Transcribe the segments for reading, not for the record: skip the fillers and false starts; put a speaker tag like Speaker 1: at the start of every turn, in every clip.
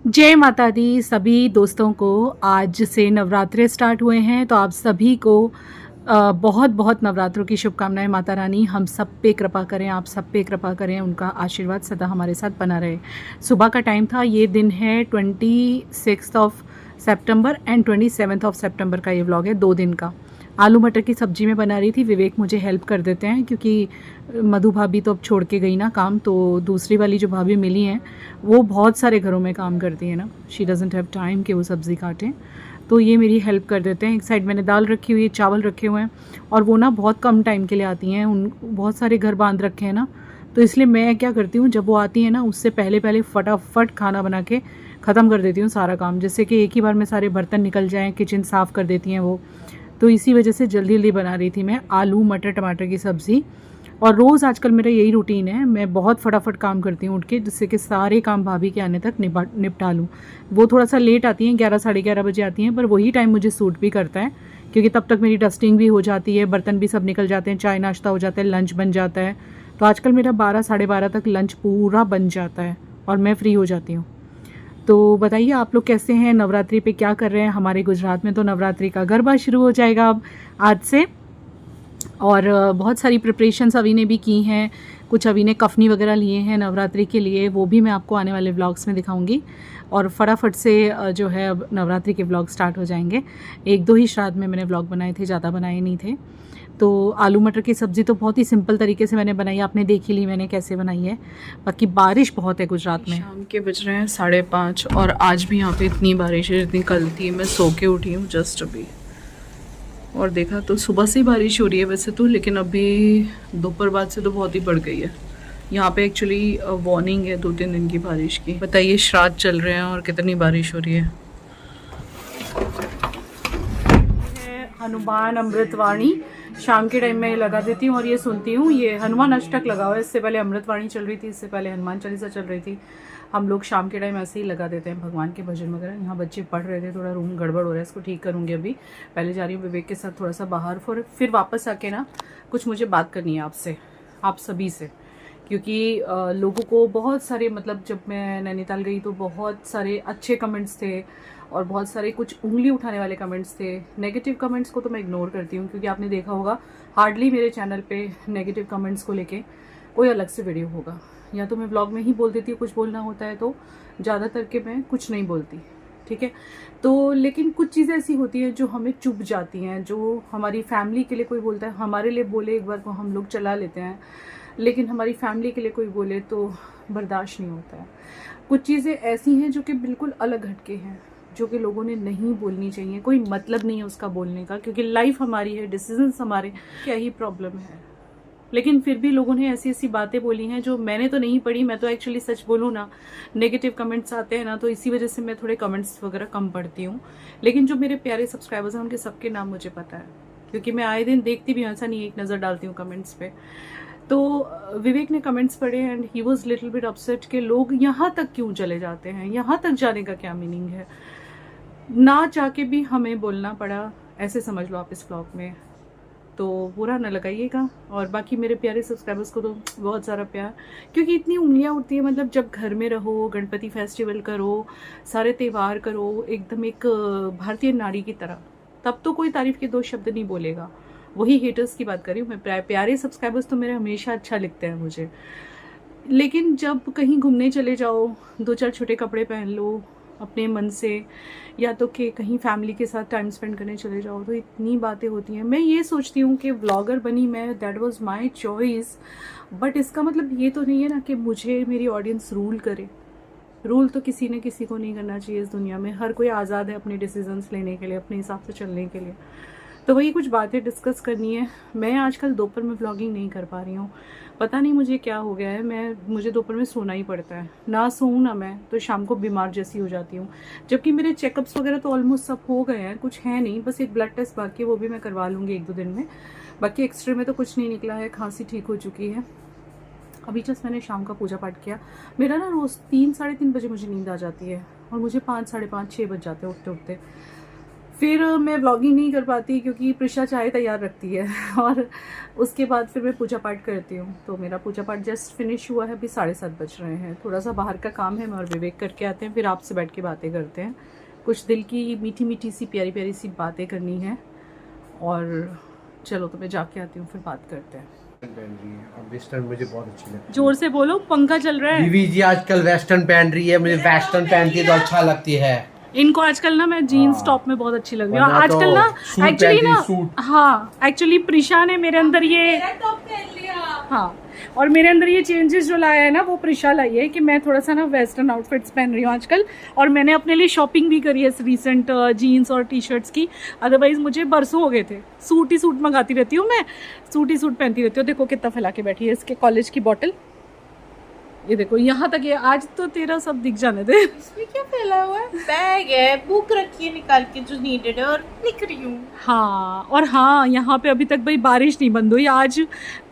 Speaker 1: जय माता दी सभी दोस्तों को। आज से नवरात्रे स्टार्ट हुए हैं तो आप सभी को बहुत बहुत नवरात्रों की शुभकामनाएं। माता रानी हम सब पे कृपा करें, आप सब पे कृपा करें, उनका आशीर्वाद सदा हमारे साथ बना रहे। सुबह का टाइम था, ये दिन है 26 ऑफ सितंबर एंड 27 ऑफ सितंबर का ये व्लॉग है, 2 दिन का। आलू मटर की सब्ज़ी में बना रही थी, विवेक मुझे हेल्प कर देते हैं क्योंकि मधु भाभी तो अब छोड़ के गई ना काम, तो दूसरी वाली जो भाभी मिली हैं वो बहुत सारे घरों में काम करती है ना, शी डजंट हैव टाइम कि वो सब्ज़ी काटें, तो ये मेरी हेल्प कर देते हैं। एक साइड मैंने दाल रखी हुई है, चावल रखे हुए हैं, और वो ना बहुत कम टाइम के लिए आती हैं, उन बहुत सारे घर बांध रखे हैं ना, तो इसलिए मैं क्या करती हूँ, जब वो आती है ना उससे पहले पहले फटाफट खाना बना के ख़त्म कर देती हूँ सारा काम, जिससे कि एक ही बार में सारे बर्तन निकल जाएँ, किचन साफ़ कर देती हैं वो। तो इसी वजह से जल्दी जल्दी बना रही थी मैं आलू मटर टमाटर की सब्ज़ी। और रोज़ आजकल मेरा यही रूटीन है, मैं बहुत फटाफट काम करती हूँ उठ के, जिससे कि सारे काम भाभी के आने तक निपटा लूँ। वो थोड़ा सा लेट आती हैं, 11 साढ़े 11 बजे आती हैं, पर वही टाइम मुझे सूट भी करता है क्योंकि तब तक मेरी डस्टिंग भी हो जाती है, बर्तन भी सब निकल जाते हैं, चाय नाश्ता हो जाता है, लंच बन जाता है। तो आजकल मेरा 12 साढ़े 12 तक लंच पूरा बन जाता है और मैं फ्री हो जाती हूँ। तो बताइए आप लोग कैसे हैं, नवरात्रि पे क्या कर रहे हैं। हमारे गुजरात में तो नवरात्रि का गरबा शुरू हो जाएगा अब आज से, और बहुत सारी प्रिपरेशंस अभी ने भी की हैं। कुछ अभी ने कफनी वगैरह लिए हैं नवरात्रि के लिए, वो भी मैं आपको आने वाले व्लॉग्स में दिखाऊंगी। और फटाफट से जो है अब नवरात्रि के व्लॉग स्टार्ट हो जाएंगे। 1-2 ही श्राद्ध में मैंने व्लॉग बनाए थे, ज़्यादा बनाए नहीं थे। तो आलू मटर की सब्ज़ी तो बहुत ही सिंपल तरीके से मैंने बनाई, आपने देख ही ली मैंने कैसे बनाई है। बाकी बारिश बहुत है गुजरात में। शाम के बज रहे हैं 5:30 और आज भी यहाँ पे इतनी बारिश है जितनी कल थी। मैं सो के उठी हूँ जस्ट अभी, और देखा तो सुबह से ही बारिश हो रही है वैसे तो, लेकिन अभी दोपहर बाद से तो बहुत ही बढ़ गई है। यहाँ पे एक्चुअली वार्निंग है 2-3 दिन की बारिश की। बताइए श्राद्ध चल रहे हैं और कितनी बारिश हो रही है। हनुमान अमृतवाणी शाम के टाइम में लगा देती हूँ और ये सुनती हूँ। ये हनुमान अष्टक लगा हुआ है, इससे पहले अमृतवाणी चल रही थी, इससे पहले हनुमान चालीसा चल रही थी। हम लोग शाम के टाइम ऐसे ही लगा देते हैं भगवान के भजन वगैरह। यहाँ बच्चे पढ़ रहे थे, थोड़ा रूम गड़बड़ हो रहा है, इसको ठीक करूँगी अभी। पहले जा रही हूँ विवेक के साथ थोड़ा सा बाहर, फिर वापस आके ना कुछ मुझे बात करनी है आपसे, आप सभी से, क्योंकि लोगों को बहुत सारे, मतलब जब मैं नैनीताल गई तो बहुत सारे अच्छे कमेंट्स थे और बहुत सारे कुछ उंगली उठाने वाले कमेंट्स थे। नेगेटिव कमेंट्स को तो मैं इग्नोर करती हूँ, क्योंकि आपने देखा होगा हार्डली मेरे चैनल पे नेगेटिव कमेंट्स को लेके कोई अलग से वीडियो होगा। या तो मैं ब्लॉग में ही बोल देती हूँ, कुछ बोलना होता है तो ज़्यादातर के मैं कुछ नहीं बोलती, ठीक है। तो लेकिन कुछ चीज़ें ऐसी होती हैं जो हमें चुभ जाती हैं, जो हमारी फैमिली के लिए कोई बोलता है, हमारे लिए बोले एक बार को हम लोग चला लेते हैं, लेकिन हमारी फैमिली के लिए कोई बोले तो बर्दाश्त नहीं होता है। कुछ चीज़ें ऐसी हैं जो कि बिल्कुल अलग हटके हैं, जो कि लोगों ने नहीं बोलनी चाहिए। कोई मतलब नहीं है उसका बोलने का, क्योंकि लाइफ हमारी है, डिसीजंस हमारे, क्या ही प्रॉब्लम है। लेकिन फिर भी लोगों ने ऐसी ऐसी बातें बोली हैं जो मैंने तो नहीं पढ़ी। मैं तो एक्चुअली सच बोलूँ ना, नेगेटिव कमेंट्स आते हैं ना, तो इसी वजह से मैं थोड़े कमेंट्स वगैरह कम पढ़ती हूँ। लेकिन जो मेरे प्यारे सब्सक्राइबर्स हैं उनके सबके नाम मुझे पता है, क्योंकि मैं आए दिन देखती भी हूँ, ऐसा नहीं एक नज़र डालती हूँ कमेंट्स पे। तो विवेक ने कमेंट्स पढ़े and he was little bit upset कि लोग यहाँ तक क्यों चले जाते हैं, यहाँ तक जाने का क्या मीनिंग है। ना चाह के भी हमें बोलना पड़ा, ऐसे समझ लो आप इस ब्लॉग में, तो बुरा ना लगाइएगा। और बाकी मेरे प्यारे सब्सक्राइबर्स को तो बहुत सारा प्यार, क्योंकि इतनी उंगलियां उठती है, मतलब जब घर में रहो, गणपति फेस्टिवल करो, सारे त्यौहार करो एकदम एक भारतीय नारी की तरह, तब तो कोई तारीफ के 2 शब्द नहीं बोलेगा। वही हेटर्स की बात कर रही हूँ मैं। प्यारे सब्सक्राइबर्स तो मेरे हमेशा अच्छा लिखते हैं मुझे, लेकिन जब कहीं घूमने चले जाओ, 2-4 छोटे कपड़े पहन लो अपने मन से, या तो कि कहीं फैमिली के साथ टाइम स्पेंड करने चले जाओ, तो इतनी बातें होती हैं। मैं ये सोचती हूँ कि व्लॉगर बनी मैं, that was my choice, but इसका मतलब ये तो नहीं है ना कि मुझे मेरी ऑडियंस रूल करे। रूल तो किसी ने किसी को नहीं करना चाहिए इस दुनिया में। हर कोई आज़ाद है अपने डिसीजंस लेने के लिए, अपने हिसाब से चलने के लिए। तो वही कुछ बातें डिस्कस करनी है। मैं आजकल दोपहर में व्लॉगिंग नहीं कर पा रही हूँ, पता नहीं मुझे क्या हो गया है। मुझे दोपहर में सोना ही पड़ता है, ना सोऊं ना मैं तो शाम को बीमार जैसी हो जाती हूँ। जबकि मेरे चेकअप्स वगैरह तो ऑलमोस्ट सब हो गए हैं, कुछ है नहीं, बस एक ब्लड टेस्ट बाकी है, वो भी मैं करवा लूँगी 1-2 दिन में। बाकी एक्सरे में तो कुछ नहीं निकला है, खांसी ठीक हो चुकी है। अभी जस्ट मैंने शाम का पूजा पाठ किया। मेरा ना रोज़ 3 साढ़े 3 बजे मुझे नींद आ जाती है और मुझे 5 साढ़े 5 6 बज जाते हैं उठते उठते। फिर मैं व्लॉगिंग नहीं कर पाती क्योंकि प्रिशा चाय तैयार रखती है और उसके बाद फिर मैं पूजा पाठ करती हूँ। तो मेरा पूजा पाठ जस्ट फिनिश हुआ है, अभी 7:30 बज रहे हैं। थोड़ा सा बाहर का काम है, मैं और विवेक करके आते हैं, फिर आपसे बैठ के बातें करते हैं। कुछ दिल की मीठी मीठी सी प्यारी प्यारी सी बातें करनी है। और चलो तो मैं जाके आती हूँ, फिर बात करते हैं।
Speaker 2: पहन रही है और वेस्टर्न मुझे बहुत अच्छी लगती है।
Speaker 1: जोर से बोलो, पंखा चल रहा है।
Speaker 2: बीवी जी आजकल वेस्टर्न पहन रही है, मुझे वेस्टर्न पहनती है तो अच्छा लगती है।
Speaker 1: इनको आजकल ना मैं जीन्स टॉप में बहुत अच्छी लग रही हूँ आजकल ना।
Speaker 2: सूट
Speaker 1: एक्चुअली ना
Speaker 2: सूट।
Speaker 1: हाँ, एक्चुअली प्रिशा ने मेरे अंदर ये
Speaker 3: टॉप पहन लिया।
Speaker 1: हाँ, और मेरे अंदर ये चेंजेस जो लाया है ना वो प्रिशा लाई है कि मैं थोड़ा सा ना वेस्टर्न आउटफिट्स पहन रही हूँ आजकल। और मैंने अपने लिए शॉपिंग भी करी है रिसेंट जीन्स और टी शर्ट्स की। अदरवाइज मुझे बरसों हो गए थे, सूट ही सूट मंगाती रहती हूँ मैं, सूट ही सूट पहनती रहती हूँ। देखो कितना फैला के बैठी है इसके कॉलेज की बॉटल, ये देखो यहाँ तक। ये आज तो तेरा सब दिख जाने दे।
Speaker 3: इसमें क्या फैला हुआ है? बैग है, बुक रखी है निकाल के जो नीडेड है और लिख रही हूँ।
Speaker 1: हाँ, और हाँ यहाँ पे अभी तक भाई बारिश नहीं बंद हुई। आज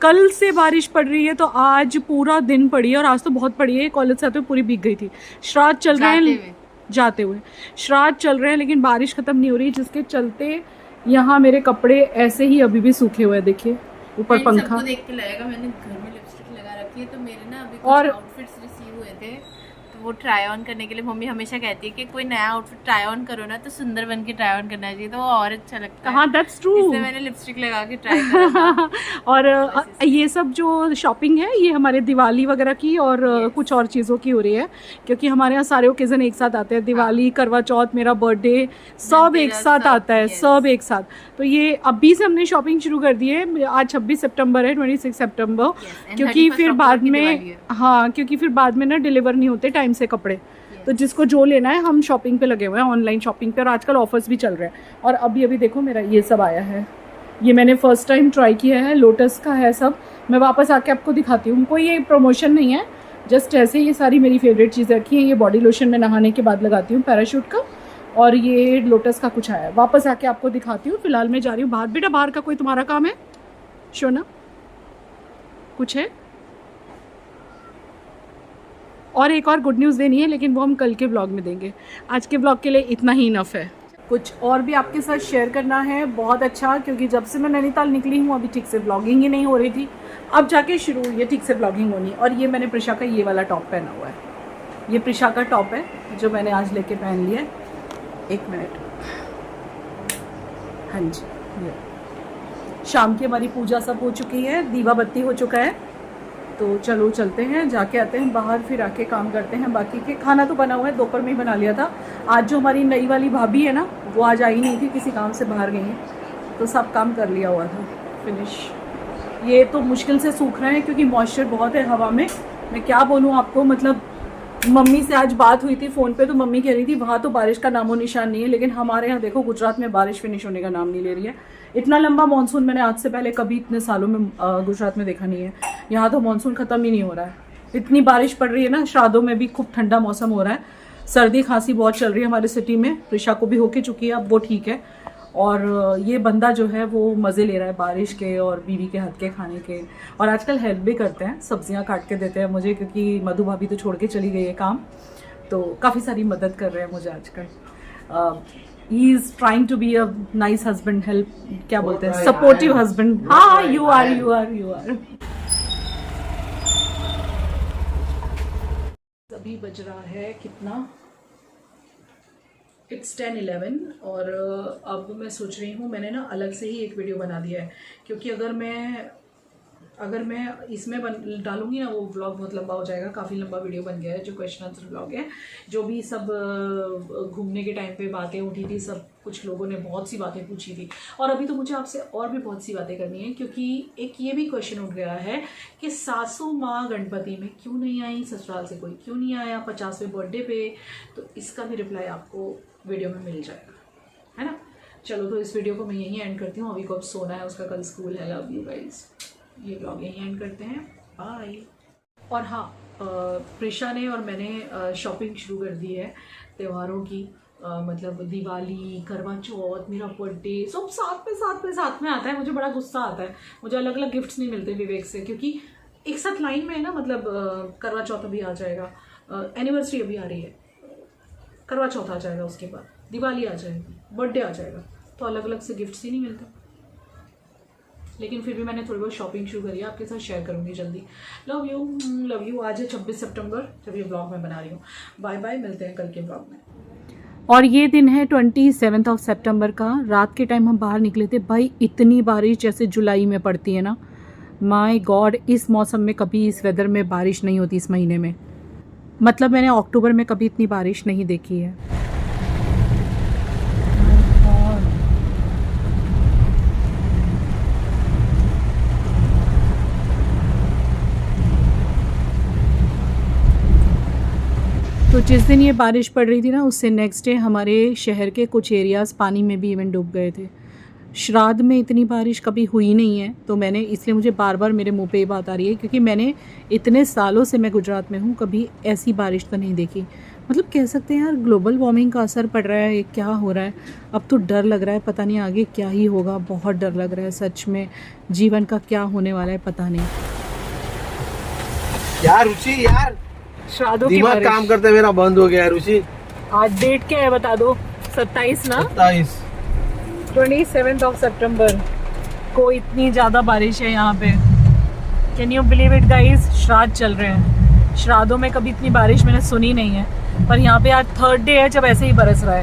Speaker 1: कल से बारिश पड़ रही है, तो आज पूरा दिन पड़ी है और आज तो बहुत पड़ी है। कॉलेज से आते हुए पूरी भीग गई थी। श्राद्ध चल रहे हैं, जाते हुए श्राद्ध चल रहे हैं, लेकिन बारिश खत्म नहीं हो रही, जिसके चलते यहाँ मेरे कपड़े ऐसे ही अभी भी सूखे हुए हैं। देखिए ऊपर पंखा।
Speaker 3: सबको देख के लगेगा मैंने घर में लिपस्टिक लगा रखी है। तो मेरे ना अभी
Speaker 1: और
Speaker 3: कुछ आउटफिट्स रिसीव हुए थे, तो वो ट्राई ऑन करने के लिए मम्मी हमेशा कहती है कि कोई नया आउटफिट ट्राई ऑन करो ना तो सुंदर बन के ट्राई ऑन करना चाहिए, तो वो और अच्छा लगता है।
Speaker 1: हाँ, दैट्स ट्रू।
Speaker 3: इसलिए मैंने लिपस्टिक लगा के ट्राई करा था।
Speaker 1: और ये सब जो शॉपिंग है ये हमारे दिवाली वगैरह की और कुछ और चीज़ों की हो रही है, क्योंकि हमारे यहाँ सारे ओकेजन एक साथ आते हैं। दिवाली, करवा चौथ, मेरा बर्थडे, सब एक साथ आता है, सब एक साथ। तो ये अभी से हमने शॉपिंग शुरू कर दी है। आज 26 सितंबर है, 26 सितंबर, क्योंकि फिर बाद में हाँ, क्योंकि फिर बाद में ना डिलीवर नहीं होते टाइम से कपड़े। तो जिसको जो लेना है, हम शॉपिंग पे लगे हुए हैं, ऑनलाइन शॉपिंग पे, और आजकल ऑफर्स भी चल रहे हैं। और अभी देखो मेरा ये सब आया है, ये मैंने फर्स्ट टाइम ट्राई किया है, लोटस का है सब। मैं वापस आके आपको दिखाती हूँ, कोई ये प्रमोशन नहीं है, जस्ट ऐसे ये सारी मेरी फेवरेट चीज़ें रखी हैं। ये बॉडी लोशन मैं नहाने के बाद लगाती हूँ, पैराशूट का, और ये लोटस का कुछ आया है। वापस आके आपको दिखाती हूँ। फिलहाल मैं जा रही हूँ बाहर। बेटा बाहर का कोई तुम्हारा काम है? शोना कुछ है? और एक और गुड न्यूज़ देनी है, लेकिन वो हम कल के ब्लॉग में देंगे। आज के ब्लॉग के लिए इतना ही इनफ है। कुछ और भी आपके साथ शेयर करना है, बहुत अच्छा, क्योंकि जब से मैं नैनीताल निकली हूँ अभी ठीक से ब्लॉगिंग ही नहीं हो रही थी। अब जाके शुरू हुई है ठीक से ब्लॉगिंग होनी। और ये मैंने प्रिशा का ये वाला टॉप पहना हुआ है, ये प्रिशा का टॉप है जो मैंने आज लेके पहन लिया है। एक मिनट, हाँ जी, ये शाम की हमारी पूजा सब हो चुकी है, दीवा बत्ती हो चुका है। तो चलो चलते हैं, जाके आते हैं बाहर, फिर आके काम करते हैं। बाकी के खाना तो बना हुआ है, दोपहर में ही बना लिया था। आज जो हमारी नई वाली भाभी है ना, वो आज आई नहीं थी, किसी काम से बाहर गई है, तो सब काम कर लिया हुआ था फिनिश। ये तो मुश्किल से सूख रहे हैं क्योंकि मॉइस्चर बहुत है हवा में। मैं क्या बोलूँ आपको, मतलब मम्मी से आज बात हुई थी फ़ोन पे, तो मम्मी कह रही थी वहाँ तो बारिश का नामो निशान नहीं है, लेकिन हमारे यहाँ देखो गुजरात में बारिश फिनिश होने का नाम नहीं ले रही है। इतना लंबा मानसून मैंने आज से पहले कभी इतने सालों में गुजरात में देखा नहीं है। यहाँ तो मानसून ख़त्म ही नहीं हो रहा है, इतनी बारिश पड़ रही है ना। श्राद्धों में भी खूब ठंडा मौसम हो रहा है, सर्दी खांसी बहुत चल रही है हमारे सिटी में। प्रिशा को भी होके चुकी है, अब वो ठीक है। और ये बंदा जो है वो मज़े ले रहा है बारिश के और बीवी के हाथ के खाने के। और आजकल हेल्प भी करते हैं, सब्जियां काट के देते हैं मुझे, क्योंकि मधु भाभी तो छोड़ के चली गई है काम, तो काफ़ी सारी मदद कर रहे हैं मुझे आजकल। He is trying to be a nice husband, help क्या बोलते हैं, सपोर्टिव हस्बैंड। हाँ, यू आर। अभी बज रहा है कितना, इट्स 10-11। और अब मैं सोच रही हूँ, मैंने ना अलग से ही एक वीडियो बना दिया है, क्योंकि अगर मैं इसमें डालूंगी ना वो व्लॉग बहुत लंबा हो जाएगा। काफ़ी लंबा वीडियो बन गया है जो क्वेश्चन आंसर व्लॉग है। जो भी सब घूमने के टाइम पे बातें उठी थी, सब कुछ लोगों ने बहुत सी बातें पूछी थी, और अभी तो मुझे आपसे और भी बहुत सी बातें करनी है, क्योंकि एक ये भी क्वेश्चन उठ गया है कि सासू माँ गणपति में क्यों नहीं आई, ससुराल से कोई क्यों नहीं आया 50वें बर्थडे पे। तो इसका भी रिप्लाई आपको वीडियो में मिल जाएगा, है ना। चलो तो इस वीडियो को मैं यहीं एंड करती हूँ। अभी को अब सोना है, उसका कल स्कूल है। लव यू गाइस, ये ब्लॉग यहीं एंड करते हैं, बाय। और हाँ, प्रिशा ने और मैंने शॉपिंग शुरू कर दी है त्योहारों की। मतलब दिवाली, करवा चौथ, मेरा बर्थडे, सब साथ में आता है। मुझे बड़ा गुस्सा आता है, मुझे अलग अलग गिफ्ट्स नहीं मिलते विवेक से, क्योंकि एक साथ लाइन में है ना। मतलब करवा चौथ अभी आ जाएगा, एनिवर्सरी अभी आ रही है, करवा चौथ आ जाएगा उसके बाद, दिवाली आ जाएगी, बर्थडे आ जाएगा, तो अलग अलग से गिफ्ट्स ही नहीं मिलते। लेकिन फिर भी मैंने थोड़ी बहुत शॉपिंग शुरू करी है, आपके साथ शेयर करूंगी जल्दी। Love you. आज है 26 सितंबर जब ये ब्लॉग मैं बना रही हूँ। बाय बाय, मिलते हैं कल के ब्लॉग में। और ये दिन है 27 सितंबर का। रात के टाइम हम बाहर निकले थे, भाई इतनी बारिश जैसे जुलाई में पड़ती है ना, माय गॉड, इस मौसम में कभी इस वेदर में बारिश नहीं होती इस महीने में। मतलब मैंने अक्टूबर में कभी इतनी बारिश नहीं देखी है। तो जिस दिन ये बारिश पड़ रही थी ना, उससे नेक्स्ट डे हमारे शहर के कुछ एरियाज़ पानी में भी इवन डूब गए थे। श्राद्ध में इतनी बारिश कभी हुई नहीं है, तो मैंने इसलिए मुझे बार बार मेरे मुंह पे ये बात आ रही है, क्योंकि मैंने इतने सालों से मैं गुजरात में हूँ, कभी ऐसी बारिश तो नहीं देखी। मतलब कह सकते हैं यार, ग्लोबल वार्मिंग का असर पड़ रहा है, क्या हो रहा है। अब तो डर लग रहा है, पता नहीं आगे क्या ही होगा। बहुत डर लग रहा है सच में, जीवन का क्या होने वाला है पता नहीं।
Speaker 2: यार रुचि, यार
Speaker 1: श्राद्धों की
Speaker 2: दिमाग काम करते मेरा बंद हो गया रुचि।
Speaker 1: आज डेट क्या है बता दो? 27 ना? 27 सितंबर को इतनी ज़्यादा बारिश है यहाँ पे। Can you believe it guys? श्राद्ध चल रहे हैं। श्राद्धों में कभी इतनी बारिश मैंने सुनी नहीं है, पर यहाँ पे आज 3rd डे है जब ऐसे ही बरस रहा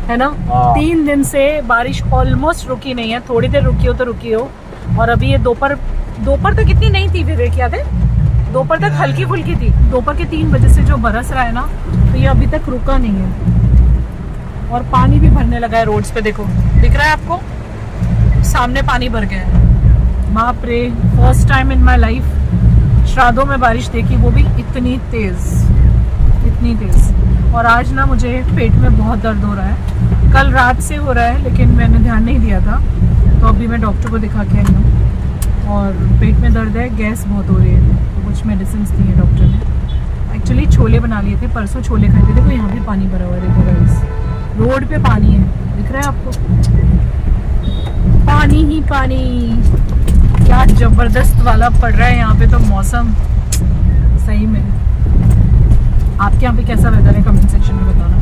Speaker 1: है ना। 3 दिन से बारिश ऑलमोस्ट रुकी नहीं है, थोड़ी देर रुकी हो तो रुकी हो। और अभी ये दोपहर तक इतनी नहीं थी, विवेक याद है? दोपहर तक हल्की फुल्की थी। दोपहर के 3 बजे से जो बरस रहा है ना, तो ये अभी तक रुका नहीं है। और पानी भी भरने लगा है रोड्स पे, देखो दिख रहा है आपको? सामने पानी भर गया है। बाप रे, first time in my life श्राद्धों में बारिश देखी, वो भी इतनी तेज। और आज ना मुझे पेट में बहुत दर्द हो रहा है, कल रात से हो रहा है, लेकिन मैंने ध्यान नहीं दिया था। तो अभी मैं डॉक्टर को दिखा के आई हूँ, और पेट में दर्द है, गैस बहुत हो रही है, तो कुछ मेडिसिन दी है डॉक्टर ने। एक्चुअली छोले बना लिए थे, परसों छोले खाए थे। देखो यहाँ भी पानी भरा हुआ है, देखो गाइस, रोड पे पानी है, दिख रहा है आपको? पानी ही पानी। क्या जबरदस्त वाला पड़ रहा है यहाँ पे तो मौसम, सही में। आपके यहाँ पे कैसा वेदर है कमेंट सेक्शन में बताना।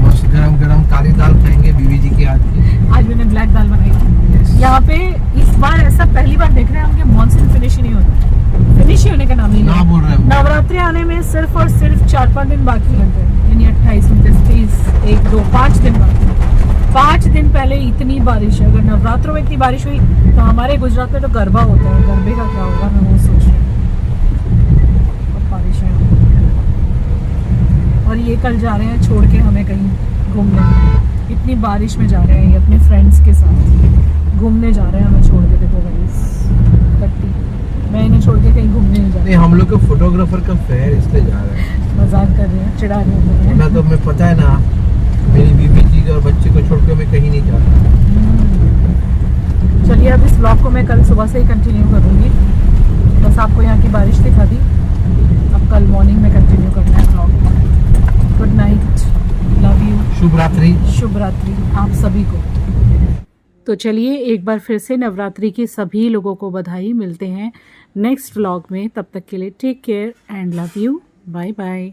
Speaker 2: मस्त गरम काली दाल खाएंगे बीवी जी के हाथ की।
Speaker 1: आज मैंने ब्लैक दाल बनाई थी। यहाँ पे इस बार ऐसा पहली बार देख रहे हैं हम कि मानसून फिनिश ही नहीं होता। फिनिश ही होने का नाम ही नहीं
Speaker 2: बोल रहे हैं।
Speaker 1: नवरात्रि आने में सिर्फ और सिर्फ 4-5 दिन बाकी रहते हैं, यानी 28, 29, 30, 1, 2, 5 दिन बाकी। 5 दिन पहले इतनी बारिश है। अगर नवरात्रों में इतनी बारिश हुई तो हमारे गुजरात में तो गरबा होता है, गरबे का क्या होगा मैं वो सोच रही हूँ। और बारिश है, और ये कल जा रहे हैं छोड़ के हमें कहीं घूमने। इतनी बारिश में जा रहे हैं ये अपने फ्रेंड्स के साथ घूमने जा रहे हैं, हमें छोड़ के। देखो गाइस, कट्टी, मैं इन्हें छोड़ के कहीं घूमने नहीं जा रही।
Speaker 2: हम लोग को फोटोग्राफर का फेयर इसलिए जा रहे हैं,
Speaker 1: मजाक कर रहे हैं, चिढ़ा रहे हैं।
Speaker 2: ना तो हमें पता है ना, मेरी बीवी जी और बच्चे को छोड़ के मैं कहीं नहीं जाता।
Speaker 1: चलिए, अब इस ब्लॉग को मैं कल सुबह से ही कंटिन्यू करूँगी। बस आपको यहाँ की बारिश दिखा दी, अब कल मॉर्निंग में कंटिन्यू करना है blog. Good night, love you, शुभ रात्रि आप सभी को। तो चलिए, एक बार फिर से नवरात्रि की सभी लोगों को बधाई। मिलते हैं नेक्स्ट व्लॉग में, तब तक के लिए take care and love you, bye bye.